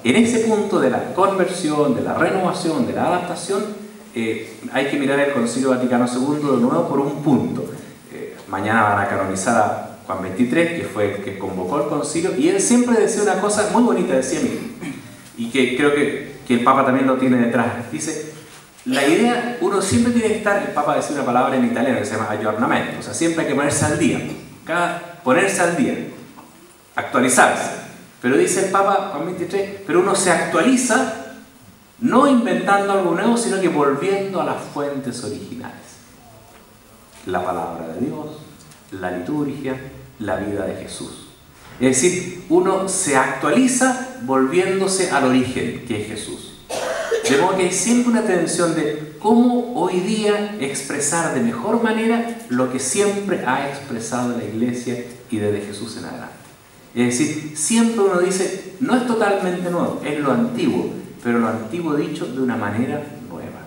en ese punto de la conversión, de la renovación, de la adaptación, hay que mirar el Concilio Vaticano II de nuevo por un punto. Mañana van a canonizar a Juan XXIII, que fue el que convocó el concilio, y él siempre decía una cosa muy bonita, decía mí, y que creo que el Papa también lo tiene detrás. Dice, la idea, uno siempre tiene que estar, el Papa decía una palabra en italiano que se llama aggiornamento, o sea, siempre hay que ponerse al día, ponerse al día, actualizarse. Pero dice el Papa Juan XXIII, pero uno se actualiza no inventando algo nuevo, sino que volviendo a las fuentes originales. La palabra de Dios, la liturgia, la vida de Jesús. Es decir, uno se actualiza volviéndose al origen, que es Jesús. De modo que hay siempre una tensión de cómo hoy día expresar de mejor manera lo que siempre ha expresado la Iglesia y desde Jesús en adelante. Es decir, siempre uno dice, no es totalmente nuevo, es lo antiguo, pero lo antiguo dicho de una manera nueva.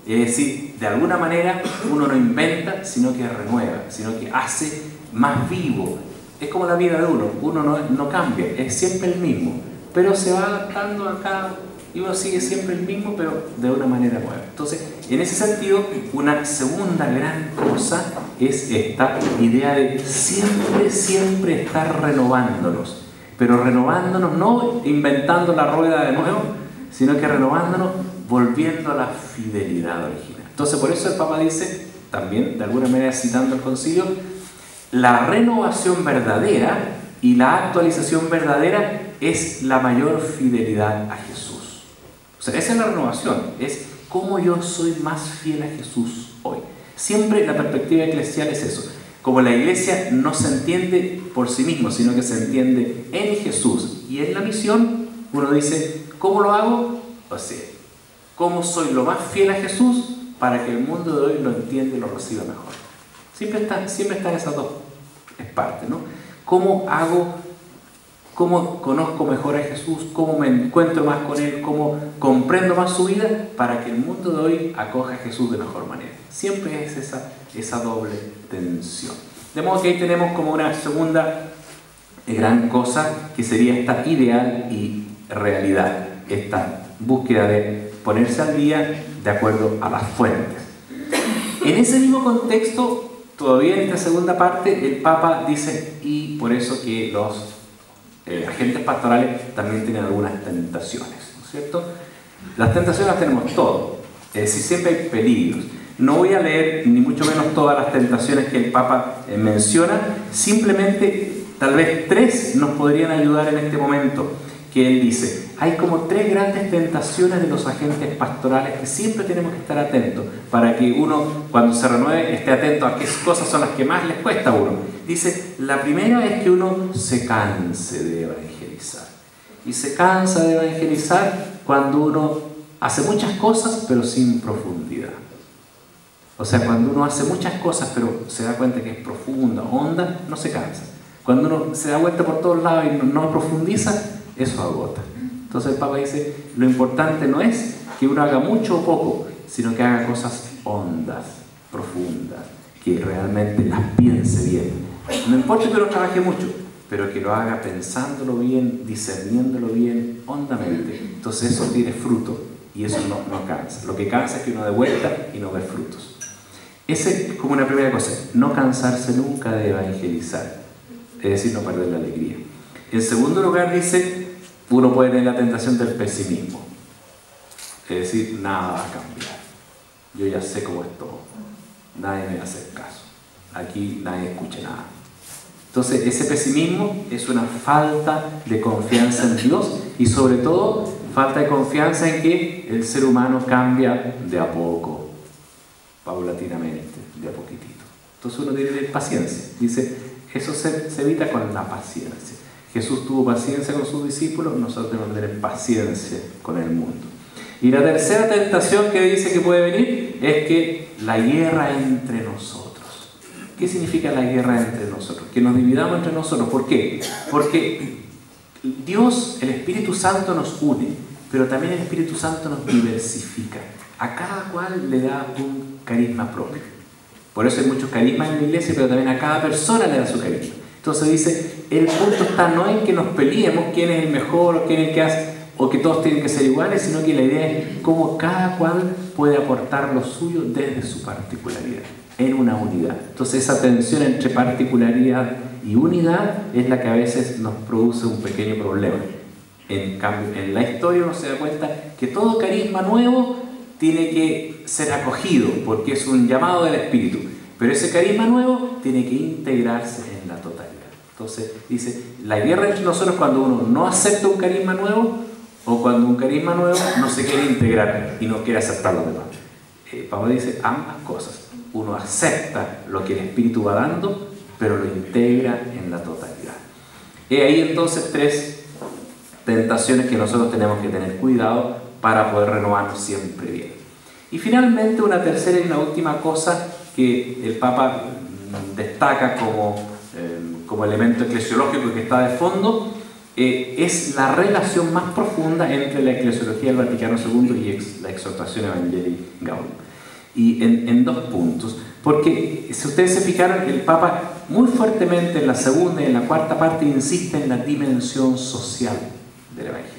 Es decir, de alguna manera uno no inventa, sino que renueva, sino que hace más vivo. Es como la vida de uno no cambia, es siempre el mismo, pero se va adaptando a cada, y uno sigue siempre el mismo, pero de una manera nueva. Entonces, en ese sentido, una segunda gran cosa es esta idea de siempre estar renovándonos, pero renovándonos no inventando la rueda de nuevo, sino que renovándonos volviendo a la fidelidad original. Entonces, por eso el Papa dice, también de alguna manera citando el concilio, la renovación verdadera y la actualización verdadera es la mayor fidelidad a Jesús. O sea, esa es la renovación, es cómo yo soy más fiel a Jesús hoy. Siempre la perspectiva eclesial es eso. Como la Iglesia no se entiende por sí mismo, sino que se entiende en Jesús y en la misión, uno dice, ¿cómo lo hago? O sea, ¿cómo soy lo más fiel a Jesús para que el mundo de hoy lo entienda y lo reciba mejor? Siempre están esas dos partes, ¿no? ¿Cómo hago? ¿Cómo conozco mejor a Jesús? ¿Cómo me encuentro más con Él? ¿Cómo comprendo más su vida para que el mundo de hoy acoja a Jesús de mejor manera? Siempre es esa doble tensión. De modo que ahí tenemos como una segunda gran cosa que sería esta ideal y realidad, esta búsqueda de ponerse al día de acuerdo a las fuentes. En ese mismo contexto, todavía en esta segunda parte, el Papa dice, y por eso que los agentes pastorales también tienen algunas tentaciones, ¿no es cierto? Las tentaciones las tenemos todos, es decir, siempre hay peligros. No voy a leer ni mucho menos todas las tentaciones que el Papa menciona, simplemente tal vez 3 nos podrían ayudar en este momento, que él dice, hay como 3 grandes tentaciones de los agentes pastorales que siempre tenemos que estar atentos, para que uno cuando se renueve esté atento a qué cosas son las que más les cuesta a uno. Dice, la primera es que uno se canse de evangelizar. Y se cansa de evangelizar cuando uno hace muchas cosas pero sin profundidad. O sea, cuando uno hace muchas cosas pero se da cuenta que es profunda, honda, no se cansa. Cuando uno se da vuelta por todos lados y no profundiza, eso agota. Entonces el Papa dice, lo importante no es que uno haga mucho o poco, sino que haga cosas hondas, profundas, que realmente las piense bien. No importa que uno trabaje mucho, pero que lo haga pensándolo bien, discerniéndolo bien, hondamente. Entonces eso tiene fruto y eso no cansa. Lo que cansa es que uno dé vuelta y no ve frutos. Esa es como una primera cosa, no cansarse nunca de evangelizar, es decir, no perder la alegría. En segundo lugar dice, uno puede tener la tentación del pesimismo, es decir, nada va a cambiar. Yo ya sé cómo es todo, nadie me va a hacer caso, aquí nadie escucha nada. Entonces ese pesimismo es una falta de confianza en Dios y sobre todo falta de confianza en que el ser humano cambia de a poco, paulatinamente, de a poquitito. Entonces uno tiene que tener paciencia. Dice, eso se evita con la paciencia. Jesús tuvo paciencia con sus discípulos, nosotros tenemos que tener paciencia con el mundo. Y la tercera tentación que dice que puede venir es que la guerra entre nosotros. ¿Qué significa la guerra entre nosotros? Que nos dividamos entre nosotros. ¿Por qué? Porque Dios, el Espíritu Santo nos une, pero también el Espíritu Santo nos diversifica. A cada cual le da un carisma propio. Por eso hay muchos carismas en la iglesia, pero también a cada persona le da su carisma. Entonces dice, el punto está no en que nos peleemos quién es el mejor o quién es el que hace. o que todos tienen que ser iguales, sino que la idea es cómo cada cual puede aportar lo suyo desde su particularidad, en una unidad. Entonces esa tensión entre particularidad y unidad es la que a veces nos produce un pequeño problema. En cambio, en la historia uno se da cuenta que todo carisma nuevo tiene que ser acogido, porque es un llamado del Espíritu, pero ese carisma nuevo tiene que integrarse en la totalidad. Entonces dice, la guerra entre nosotros cuando uno no acepta un carisma nuevo, o cuando un carisma nuevo no se quiere integrar y no quiere aceptar los demás. Pablo dice ambas cosas. Uno acepta lo que el Espíritu va dando, pero lo integra en la totalidad. He ahí entonces 3 tentaciones que nosotros tenemos que tener cuidado para poder renovarnos siempre bien. Y finalmente una tercera y una última cosa que el Papa destaca como elemento eclesiológico que está de fondo, es la relación más profunda entre la eclesiología del Vaticano II y la exhortación Evangelii Gaudium. Y en 2 puntos, porque si ustedes se fijaron, el Papa muy fuertemente en la segunda y en la cuarta parte insiste en la dimensión social del Evangelio,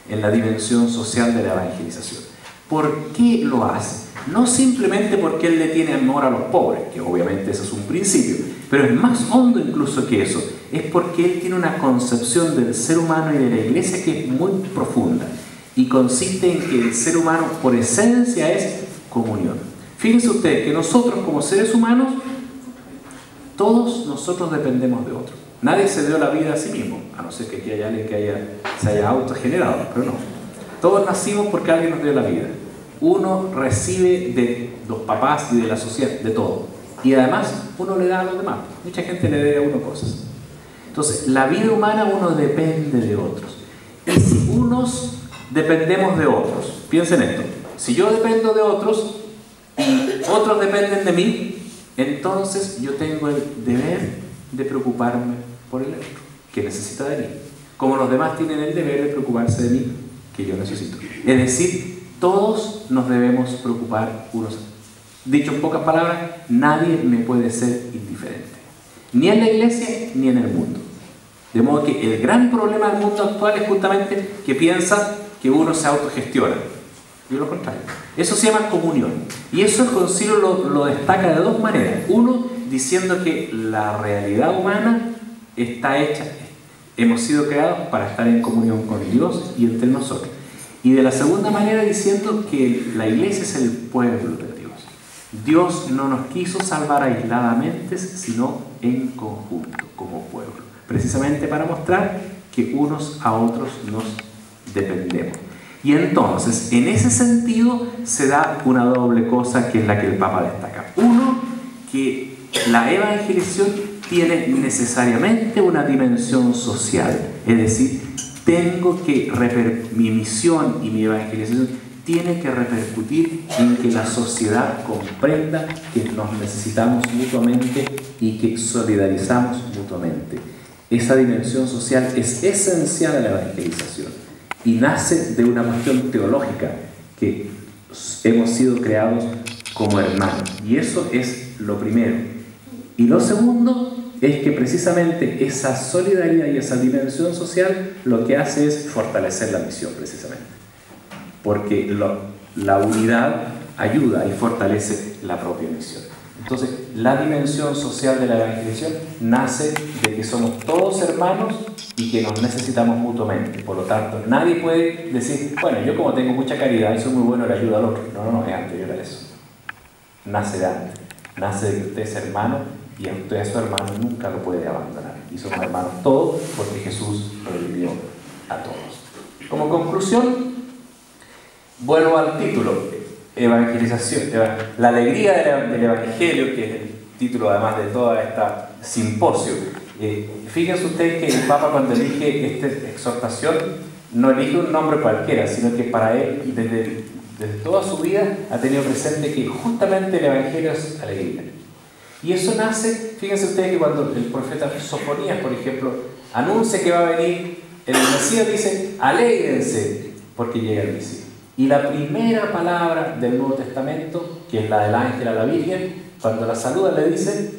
en la dimensión social de la evangelización. ¿Por qué lo hace? No simplemente porque él le tiene amor a los pobres, que obviamente eso es un principio, pero es más hondo incluso que eso. Es porque él tiene una concepción del ser humano y de la iglesia que es muy profunda y consiste en que el ser humano por esencia es comunión. Fíjense ustedes que nosotros como seres humanos, todos nosotros dependemos de otros. Nadie se dio la vida a sí mismo, a no ser que aquí haya alguien que se haya autogenerado, pero no. Todos nacimos porque alguien nos dio la vida. Uno recibe de los papás y de la sociedad, de todo. Y además uno le da a los demás. Mucha gente le debe a uno cosas. Entonces, la vida humana uno depende de otros. Y si unos dependemos de otros, piensen esto, si yo dependo de otros y otros dependen de mí, entonces yo tengo el deber de preocuparme por el otro, que necesita de mí. Como los demás tienen el deber de preocuparse de mí, que yo necesito. Es decir, todos nos debemos preocupar unos. Dicho en pocas palabras, nadie me puede ser indiferente. Ni en la iglesia, ni en el mundo. De modo que el gran problema del mundo actual es justamente que piensa que uno se autogestiona. Y lo contrario. Eso se llama comunión. Y eso el concilio lo destaca de 2 maneras. Uno, diciendo que la realidad humana está hecha, hemos sido creados para estar en comunión con Dios y entre nosotros. Y de la segunda manera diciendo que la iglesia es el pueblo de Dios. Dios no nos quiso salvar aisladamente, sino en conjunto, como pueblo. Precisamente para mostrar que unos a otros nos dependemos. Y entonces, en ese sentido, se da una doble cosa que es la que el Papa destaca. Uno, que la evangelización tiene necesariamente una dimensión social. Es decir, mi misión y mi evangelización tiene que repercutir en que la sociedad comprenda que nos necesitamos mutuamente y que solidarizamos mutuamente. Esa dimensión social es esencial a la evangelización y nace de una cuestión teológica, que hemos sido creados como hermanos. Y eso es lo primero. Y lo segundo es que precisamente esa solidaridad y esa dimensión social lo que hace es fortalecer la misión, precisamente. Porque la unidad ayuda y fortalece la propia misión. Entonces, la dimensión social de la evangelización nace de que somos todos hermanos y que nos necesitamos mutuamente. Por lo tanto, nadie puede decir, bueno, yo como tengo mucha caridad y soy muy bueno, le ayudo al otro. No, es anterior a eso. Nace de antes. Nace de que usted es hermano y a usted, a su hermano, nunca lo puede abandonar. Y somos hermanos todos porque Jesús redimió a todos. Como conclusión, vuelvo al título. Evangelización, la alegría del Evangelio, que es el título además de toda esta simposio. Fíjense ustedes que el Papa, cuando elige esta exhortación, no elige un nombre cualquiera, sino que para él, desde toda su vida, ha tenido presente que justamente el Evangelio es alegría. Y eso nace, fíjense ustedes que cuando el profeta Sofonías, por ejemplo, anuncia que va a venir el Mesías, dice, alégrense porque llega el Mesías. Y la primera palabra del Nuevo Testamento, que es la del ángel a la Virgen, cuando la saluda le dice,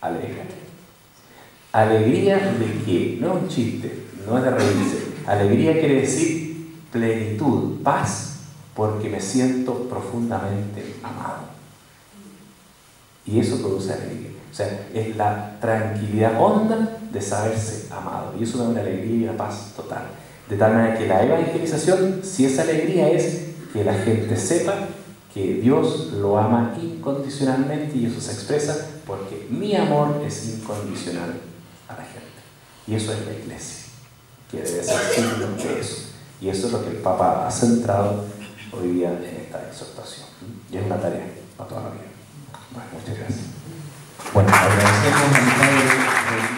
alégrate. ¿Alegría de qué? No es un chiste, no es de reírse. Alegría quiere decir plenitud, paz, porque me siento profundamente amado. Y eso produce alegría. O sea, es la tranquilidad honda de saberse amado. Y eso da una alegría y una paz total. De tal manera que la evangelización, si esa alegría es que la gente sepa que Dios lo ama incondicionalmente, y eso se expresa porque mi amor es incondicional a la gente. Y eso es la iglesia, que debe ser signo de eso. Y eso es lo que el Papa ha centrado hoy día en esta exhortación. Y es una tarea para toda la vida. Bueno, muchas gracias. Bueno, agradecemos a mi padre.